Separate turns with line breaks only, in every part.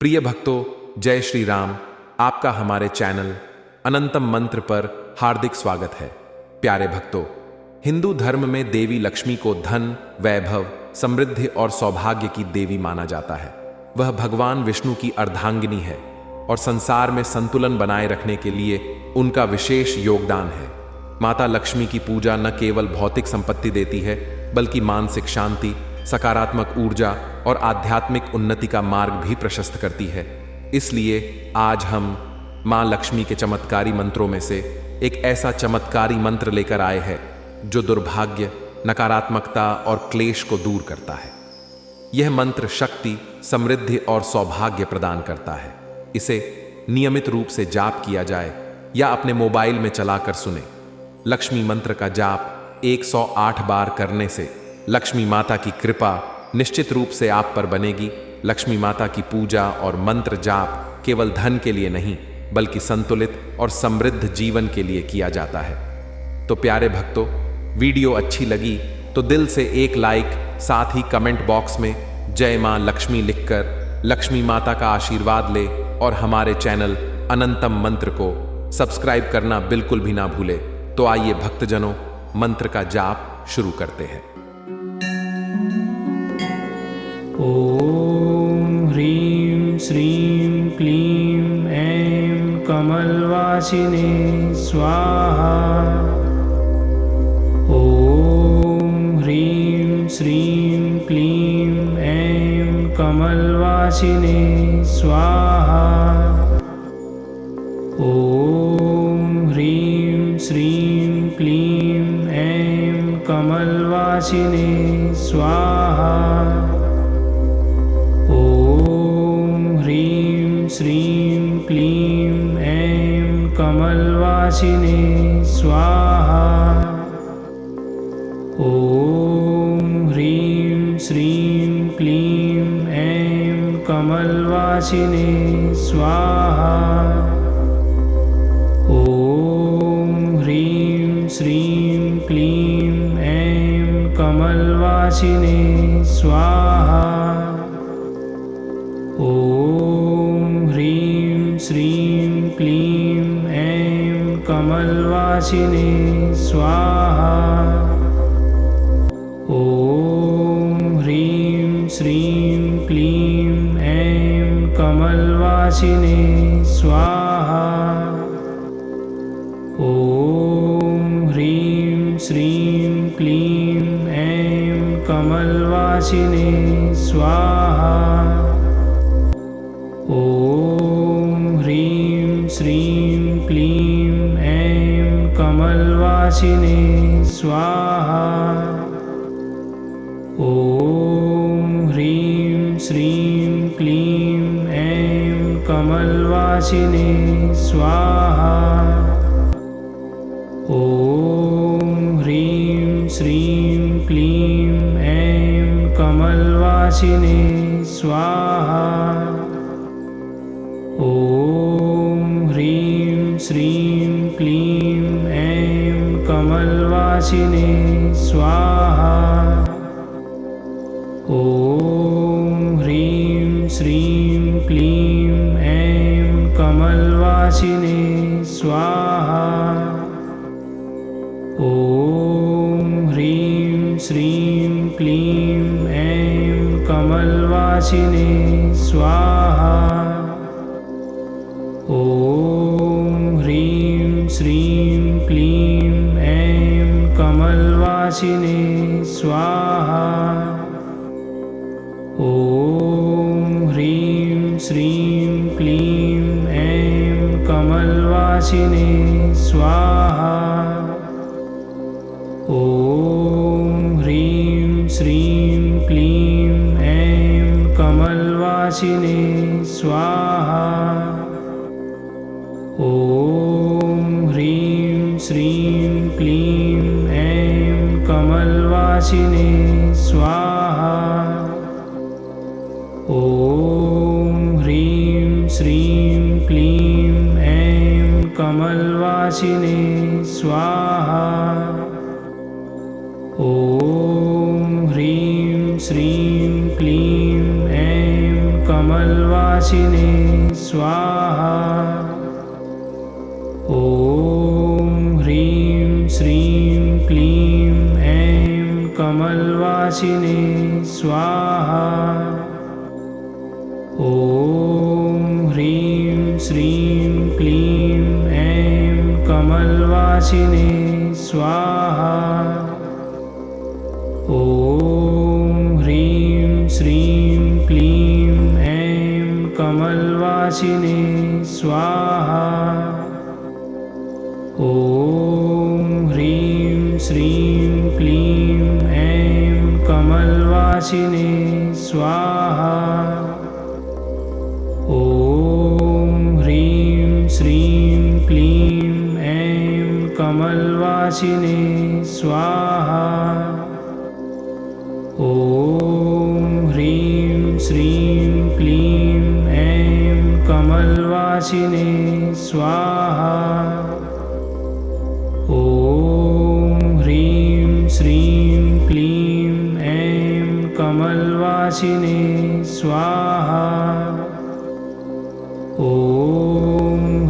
प्रिय भक्तों, जय श्री राम। आपका हमारे चैनल अनंतम मंत्र पर हार्दिक स्वागत है। प्यारे भक्तों, हिंदू धर्म में देवी लक्ष्मी को धन, वैभव, समृद्धि और सौभाग्य की देवी माना जाता है। वह भगवान विष्णु की अर्धांगिनी है और संसार में संतुलन बनाए रखने के लिए उनका विशेष योगदान है। माता लक्ष्मी की पूजा न केवल भौतिक संपत्ति देती है, बल्कि मानसिक शांति, सकारात्मक ऊर्जा और आध्यात्मिक उन्नति का मार्ग भी प्रशस्त करती है। इसलिए आज हम मां लक्ष्मी के चमत्कारी मंत्रों में से एक ऐसा चमत्कारी मंत्र लेकर आए हैं जो दुर्भाग्य, नकारात्मकता और क्लेश को दूर करता है। यह मंत्र शक्ति, समृद्धि और सौभाग्य प्रदान करता है। इसे नियमित रूप से जाप किया जाए या अपने मोबाइल में चलाकर सुने। लक्ष्मी मंत्र का जाप 108 बार करने से लक्ष्मी माता की कृपा निश्चित रूप से आप पर बनेगी। लक्ष्मी माता की पूजा और मंत्र जाप केवल धन के लिए नहीं, बल्कि संतुलित और समृद्ध जीवन के लिए किया जाता है। तो प्यारे भक्तों, वीडियो अच्छी लगी तो दिल से एक लाइक, साथ ही कमेंट बॉक्स में जय मां लक्ष्मी लिखकर लक्ष्मी माता का आशीर्वाद ले और हमारे चैनल अनंतम मंत्र को सब्सक्राइब करना बिल्कुल भी ना भूले। तो आइए भक्तजनों, मंत्र का जाप शुरू करते हैं।
ॐ ह्रीं श्रीं क्लीं ऐं कमलवासिने स्वाहा। ॐ ह्रीं श्रीं क्लीं ऐं कमलवासिने स्वाहा। ॐ ह्रीं श्रीं क्लीं ऐं कमलवासिने स्वाहा। ॐ ह्रीं श्रीं क्लीं ऐं कमलवासिने स्वाहा। ॐ ह्रीं श्रीं क्लीं ऐं कमलवासिने स्वाहा। ॐ ह्रीं श्रीं क्लीं ऐं कमलवासिने स्वाहा। ॐ ह्रीं श्रीं क्लीं ऐं कमलवासिने स्वाहा। ॐ ह्रीं श्रीं क्लीं ऐं कमलवासिने स्वाहा। ॐ ह्रीं श्रीं क्लीं ऐं कमलवासिने स्वाहा। ॐ ह्रीं श्रीं क्लीं ऐं कमलवासिने स्वाहा। ॐ ह्रीं श्रीं क्लीं ऐं कमलवासिने स्वाहा। ॐ ह्रीं श्रीं क्लीं ऐं कमलवासिने स्वाहा। ॐ ह्रीं श्रीं क्लीं ऐं कमलवासिने स्वाहा। ॐ ह्रीं श्रीं क्लीं ऐं कमलवासिने स्वाहा। ॐ ह्रीं श्रीं क्लीं ऐं कमलवासिने स्वाहा। ॐ ह्रीं श्रीं क्लीं ऐं कमलवासिने स्वाहा। ॐ ह्रीं श्रीं क्लीं ऐं कमलवासिने स्वाहा। ॐ ह्रीं श्रीं क्लीं ऐं कमलवासिने स्वाहा। ॐ ह्रीं श्रीं क्लीं ऐं कमलवासिने स्वाहा। ॐ ह्रीं श्रीं क्लीं ऐं कमलवासिने स्वाहा। ॐ ह्रीं श्रीं क्लीं ऐं कमलवासिने कमलवासिने स्वाहा। ॐ ह्रीं श्रीं क्लीं ऐं कमलवासिने स्वाहा। ॐ ह्रीं श्रीं क्लीं ऐं कमलवासिने स्वाहा। ॐ ह्रीं श्रीं क्लीं ऐं कमलवासिने स्वाहा। ॐ ह्रीं श्रीं क्लीं ऐं कमलवासिने स्वाहा। ॐ ह्रीं श्रीं क्लीं ऐं कमलवासिने स्वाहा। ॐ ह्रीं श्रीं क्लीं ऐं कमलवासिने स्वाहा। ॐ ह्रीं श्रीं क्लीं ऐं कमलवासिने स्वाहा। ॐ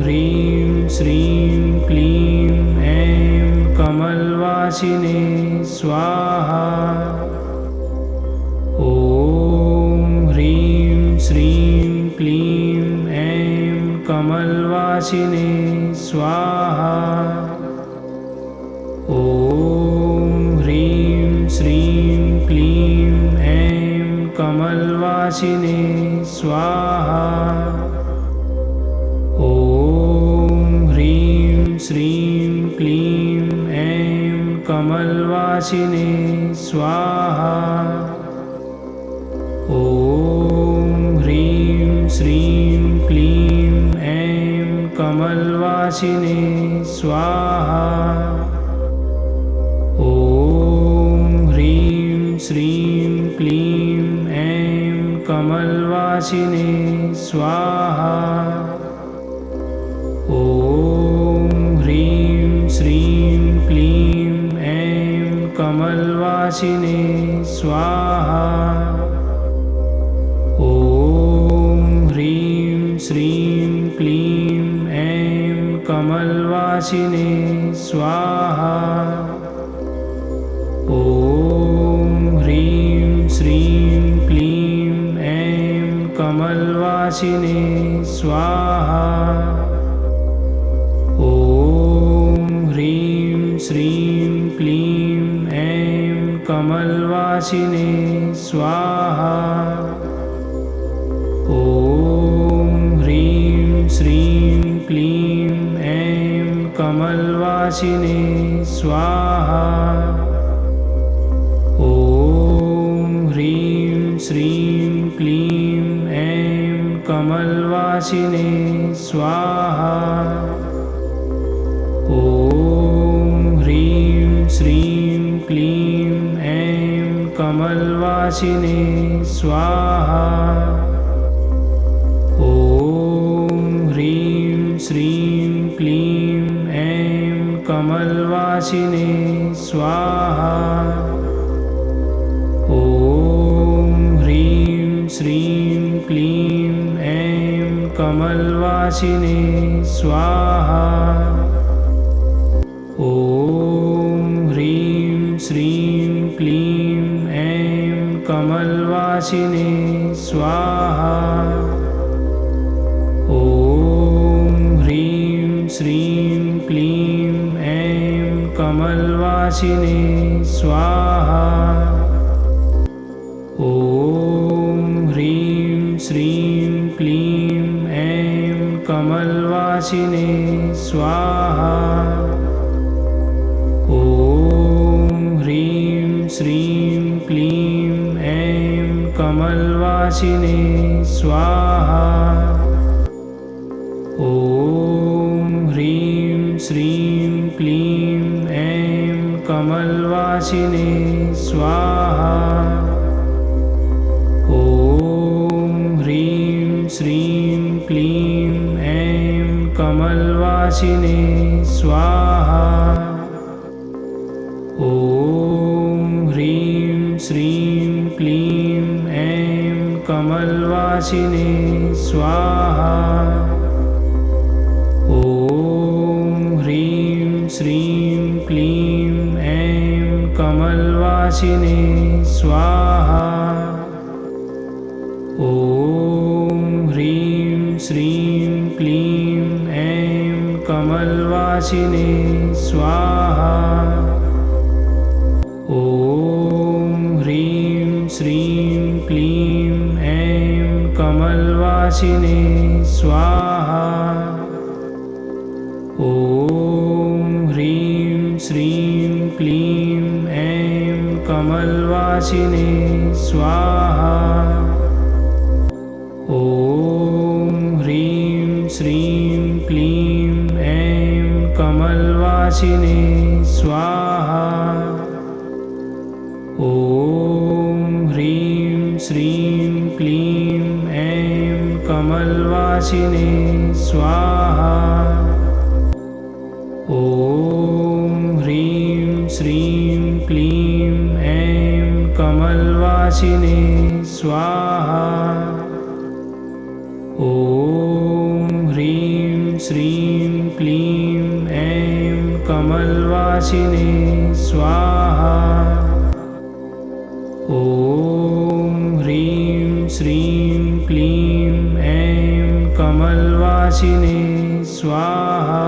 ह्रीं श्रीं क्लीं ऐं कमलवासिने स्वाहा। ॐ ह्रीं श्रीं क्लीं ऐं कमलवासिने स्वाहा। ॐ ह्रीं श्रीं क्लीं ऐं कमलवासिने स्वाहा। ॐ ह्रीं श्रीं क्लीं ऐं कमलवासिने स्वाहा। ॐ ह्रीं श्रीं क्लीं ऐं कमलवासिने स्वाहा। ॐ ह्रीं श्रीं क्लीं ऐं कमलवासिने स्वाहा। ॐ ह्रीं श्रीं क्लीं ऐं कमलवासिने स्वाहा। ॐ ह्रीं श्रीं क्लीं ऐं कमलवासिने स्वाहा। ॐ ह्रीं श्रीं क्लीं ऐं कमलवासिने स्वाहा। ॐ ह्रीं श्रीं क्लीं ऐं कमलवासिने स्वाहा। ॐ ह्रीं श्रीं क्लीं ऐं कमलवासिने स्वाहा। ॐ ह्रीं श्रीं क्लीं ऐं कमलवासिने स्वाहा। ॐ ह्रीं श्रीं क्लीं ऐं कमलवासिने स्वाहा। ॐ ह्रीं श्रीं क्लीं ऐं कमलवासिने स्वाहा। ॐ ह्रीं श्रीं क्लीं ऐं कमलवासिने स्वाहा। ॐ ह्रीं श्रीं क्लीं ऐं कमलवासिने स्वाहा। ॐ ह्रीं श्रीं क्लीं ऐं कमलवासिने स्वाहा। ॐ ह्रीं श्रीं क्लीं ऐं कमलवासिने स्वाहा। ॐ ह्रीं श्रीं क्लीं ऐं कमलवासिने स्वाहा। ॐ ह्रीं श्रीं क्लीं ऐं कमलवासिने स्वाहा। ॐ ह्रीं श्रीं क्लीं ऐं कमलवासिने स्वाहा। ॐ ह्रीं श्रीं क्लीं ऐं कमलवासिने कमलवासिने स्वाहा। ॐ ह्रीं श्रीं क्लीं ऐं कमलवासिने स्वाहा। ॐ ह्रीं श्रीं क्लीं ऐं कमलवासिने स्वाहा। ॐ ह्रीं श्रीं क्लीं ऐं कमलवासिने स्वाहा। ॐ ह्रीं श्रीं क्लीं ऐं कमलवासिने स्वाहा। ॐ ह्रीं श्रीं क्लीं ऐं कमलवासिने स्वाहा। ॐ ह्रीं श्रीं क्लीं ऐं कमलवासिने स्वाहा। ॐ ह्रीं श्रीं क्लीं ऐं कमलवासिने स्वाहा। ॐ ह्रीं श्रीं क्लीं ऐं कमलवासिने स्वाहा। ॐ ह्रीं श्रीं क्लीं ऐं कमलवासिने स्वाहा।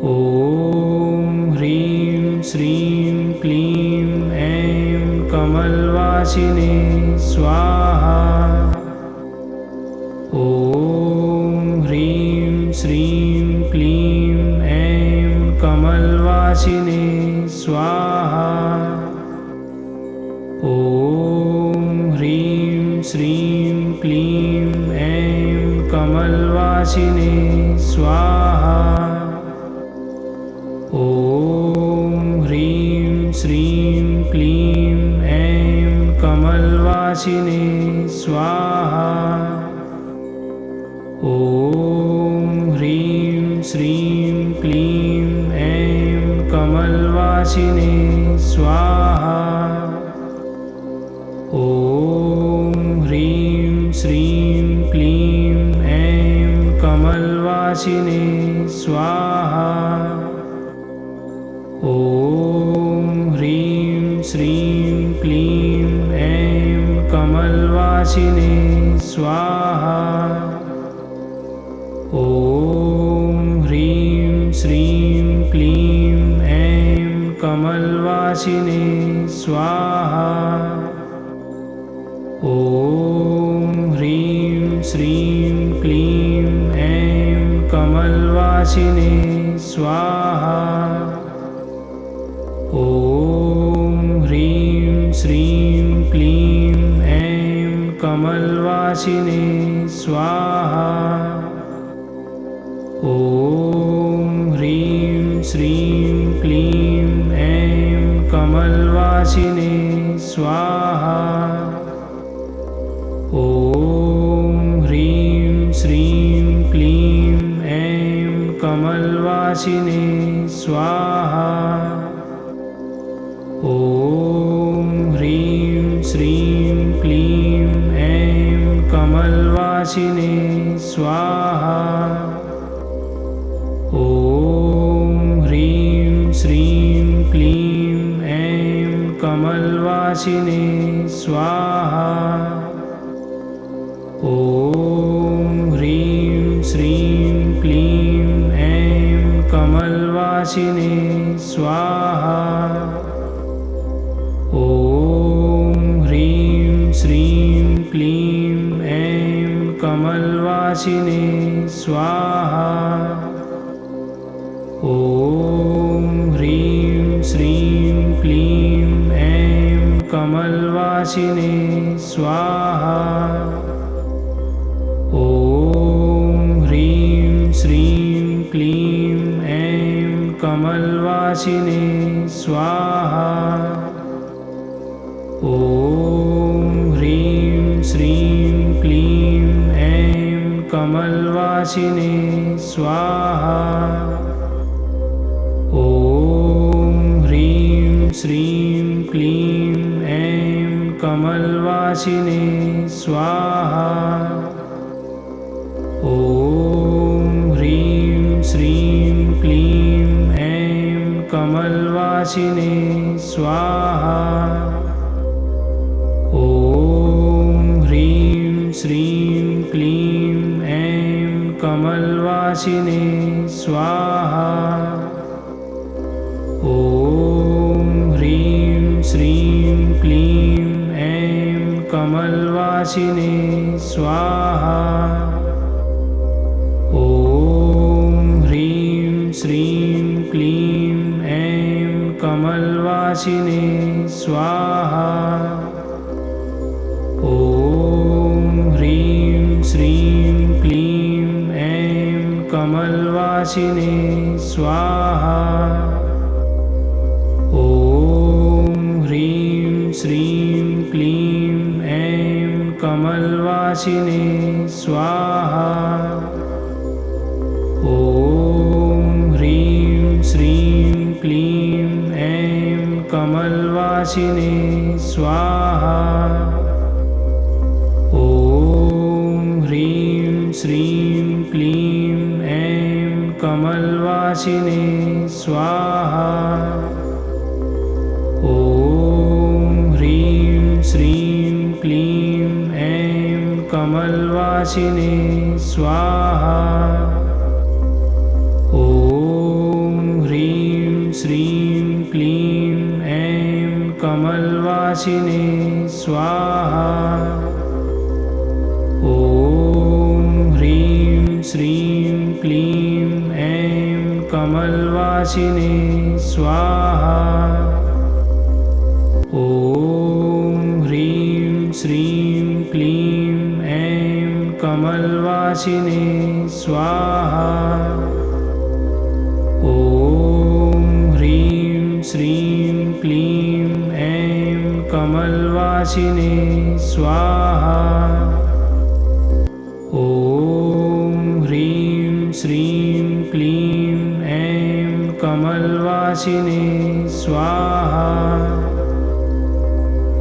ॐ ह्रीं श्रीं क्लीं ऐं कमलवासिने स्वाहा। ॐ ह्रीं श्रीं क्लीं ऐं कमलवासिने स्वाहा। ॐ ह्रीं श्रीं क्लीं ऐं कमलवासिने स्वाहा। ॐ ह्रीं श्रीं क्लीं ऐं कमलवासिने स्वाहा। ॐ ह्रीं श्रीं क्लीं ऐं कमलवासिने स्वाहा। ॐ ह्रीं श्रीं क्लीं ऐं कमलवासिने स्वाहा। ॐ ह्रीं श्रीं क्लीं ऐं कमलवासिने स्वाहा। ॐ ह्रीं श्रीं क्लीं ऐं कमलवासिने स्वाहा। ॐ ह्रीं श्रीं क्लीं ऐं कमलवासिने स्वाहा। ॐ ह्रीं श्रीं क्लीं ऐं कमलवासिने स्वाहा। ॐ ह्रीं श्रीं क्लीं ऐं कमलवासिने स्वाहा। ॐ ह्रीं श्रीं क्लीं ऐं कमलवासिने स्वाहा। ॐ ह्रीं श्रीं क्लीं ऐं कमलवासिने स्वाहा। ॐ ह्रीं श्रीं क्लीं ऐं कमलवासिने स्वाहा। ॐ ह्रीं श्रीं क्लीं ऐं कमलवासिने स्वाहा। ॐ ह्रीं श्रीं क्लीं ऐं कमलवासिने स्वाहा। ॐ ह्रीं श्रीं क्लीं ऐं कमलवासिने स्वाहा। ॐ ह्रीं श्रीं क्लीं ऐं कमलवासिने स्वाहा। ॐ ह्रीं श्रीं क्लीं ऐं कमलवासिने स्वाहा। ॐ ह्रीं श्रीं क्लीं ऐं कमलवासिने कमलवासिने स्वाहा। ॐ ह्रीं श्रीं क्लीं ऐं कमलवासिने स्वाहा। ॐ ह्रीं श्रीं क्लीं ऐं कमलवासिने स्वाहा। ॐ ह्रीं श्रीं क्लीं ऐं कमलवासिने स्वाहा। ॐ ह्रीं श्रीं क्लीं ऐं कमलवासिने स्वाहा। ॐ ह्रीं श्रीं क्लीं ऐं कमलवासिने स्वाहा। ॐ ह्रीं श्रीं क्लीं ऐं कमलवासिने स्वाहा। ॐ ह्रीं श्रीं क्लीं ऐं कमलवासिने स्वाहा। ॐ ह्रीं श्रीं क्लीं ऐं कमलवासिने स्वाहा। ॐ ह्रीं श्रीं क्लीं ऐं कमलवासिने स्वाहा। ॐ ह्रीं श्रीं क्लीं ऐं कमलवासिने स्वाहा। ॐ ह्रीं श्रीं क्लीं ऐं कमलवासिने स्वाहा। ॐ ह्रीं श्रीं क्लीं ऐं कमलवासिने स्वाहा। ॐ ह्रीं श्रीं क्लीं ऐं कमलवासिने स्वाहा। ॐ ह्रीं श्रीं क्लीं ऐं कमलवासिने स्वाहा।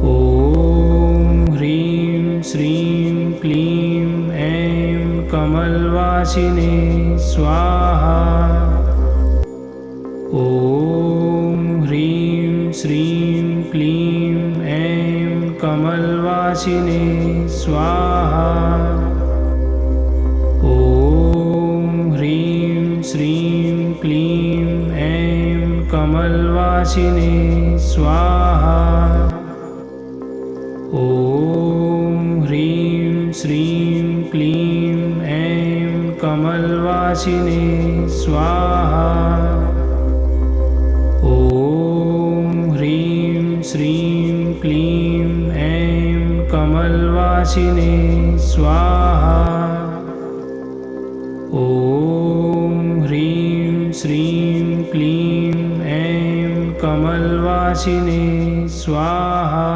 ॐ ह्रीं श्रीं क्लीं ऐं कमलवासिने स्वाहा। ॐ ह्रीं श्रीं क्लीं ऐं कमलवासिने स्वाहा। ॐ ह्रीं श्रीं क्लीं ऐं कमलवासिने स्वाहा। ॐ ह्रीं श्रीं क्लीं ऐं कमलवासिने स्वाहा। ॐ ह्रीं श्रीं क्लीं ऐं कमलवासिने स्वाहा। ॐ ह्रीं श्रीं क्लीं ऐं कमलवासिने स्वाहा।